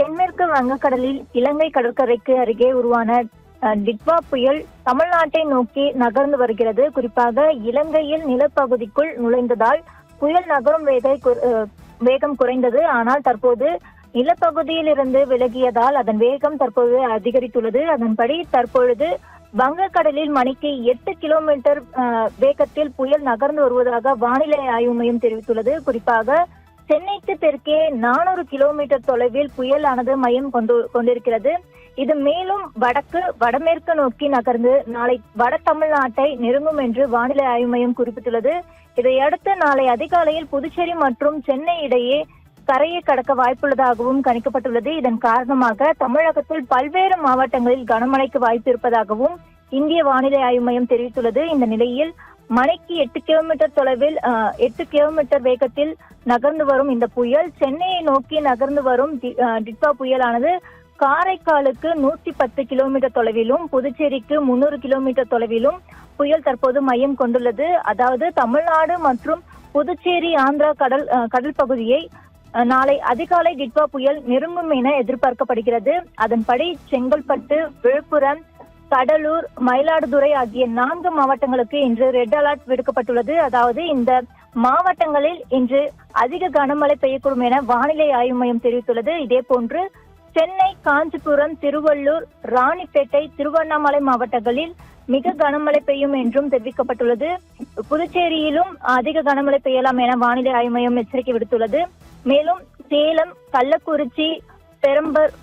தென்மேற்கு வங்கக்கடலில் இலங்கை கடற்கரைக்கு அருகே உருவான டிட்வா புயல் தமிழ்நாட்டை நோக்கி நகர்ந்து வருகிறது. குறிப்பாக இலங்கையில் நிலப்பகுதிக்குள் நுழைந்ததால் புயல் நகரும் வேகம் குறைந்தது. ஆனால் தற்போது நிலப்பகுதியில் இருந்து விலகியதால் அதன் வேகம் தற்போது அதிகரித்துள்ளது. அதன்படி தற்பொழுது வங்கக்கடலில் மணிக்கு 8 கிலோமீட்டர் வேகத்தில் புயல் நகர்ந்து வருவதாக வானிலை ஆய்வு மையம் தெரிவித்துள்ளது. குறிப்பாக சென்னைக்கு தெற்கே 400 கிலோமீட்டர் தொலைவில் புயலானது மையம் கொண்டிருக்கிறது. இது மேலும் வடமேற்கு நோக்கி நகர்ந்து நாளை வட தமிழ்நாட்டை நெருங்கும் என்று வானிலை ஆய்வு மையம் குறிப்பிட்டுள்ளது. இதையடுத்து நாளை அதிகாலையில் புதுச்சேரி மற்றும் சென்னை இடையே கரையை கடக்க வாய்ப்புள்ளதாகவும் கணிக்கப்பட்டுள்ளது. இதன் காரணமாக தமிழகத்தில் பல்வேறு மாவட்டங்களில் கனமழைக்கு வாய்ப்பு இருப்பதாகவும் இந்திய வானிலை ஆய்வு மையம் தெரிவித்துள்ளது. இந்த நிலையில் மணிக்கு 8 கிலோமீட்டர் தொலைவில் 8 கிலோமீட்டர் வேகத்தில் நகர்ந்து வரும் இந்த புயல் சென்னையை நோக்கி நகர்ந்து வரும் டிட்வா புயலானது காரைக்காலுக்கு 110 கிலோமீட்டர் தொலைவிலும் புதுச்சேரிக்கு 300 கிலோமீட்டர் தொலைவிலும் புயல் தற்போது மையம் கொண்டுள்ளது. அதாவது தமிழ்நாடு மற்றும் புதுச்சேரி ஆந்திரா கடல் பகுதியை நாளை அதிகாலை டிட்வா புயல் நெருங்கும் என எதிர்பார்க்கப்படுகிறது. அதன்படி செங்கல்பட்டு, விழுப்புரம், கடலூர், மயிலாடுதுறை ஆகிய 4 மாவட்டங்களுக்கு இன்று ரெட் அலர்ட் விடுக்கப்பட்டுள்ளது. அதாவது இந்த மாவட்டங்களில் இன்று அதிக கனமழை பெய்யக்கூடும் என வானிலை ஆய்வு மையம் தெரிவித்துள்ளது. இதே போன்று சென்னை, காஞ்சிபுரம், திருவள்ளூர், ராணிப்பேட்டை, திருவண்ணாமலை மாவட்டங்களில் மிக கனமழை பெய்யும் என்றும் தெரிவிக்கப்பட்டுள்ளது. புதுச்சேரியிலும் அதிக கனமழை பெய்யலாம் என வானிலை ஆய்வு மையம் எச்சரிக்கை விடுத்துள்ளது. மேலும் சேலம், கள்ளக்குறிச்சி,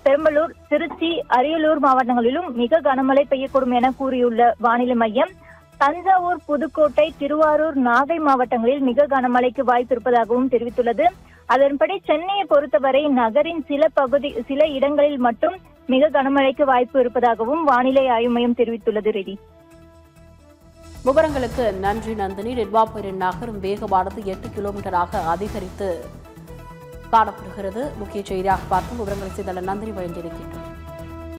பெரம்பலூர், திருச்சி, அரியலூர் மாவட்டங்களிலும் மிக கனமழை பெய்யக்கூடும் என கூறியுள்ள வானிலை மையம் தஞ்சாவூர், புதுக்கோட்டை, திருவாரூர், நாகை மாவட்டங்களில் மிக கனமழைக்கு வாய்ப்பு இருப்பதாகவும் தெரிவித்துள்ளது. அதன்படி சென்னையை பொறுத்தவரை நகரின் சில இடங்களில் மட்டும் மிக கனமழைக்கு வாய்ப்பு இருப்பதாகவும் வானிலை ஆய்வு மையம் தெரிவித்துள்ளது. ரெடி விவரங்களுக்கு நன்றி நந்தினி. டிட்வா புயலின் நகரும் வேகமானது 8 கிலோமீட்டராக அதிகரித்து காணப்படுகிறது. முக்கிய செய்தியாக பார்த்தும் விவரங்களை செய்த நந்தினி வழங்கியிருக்கின்றோம்.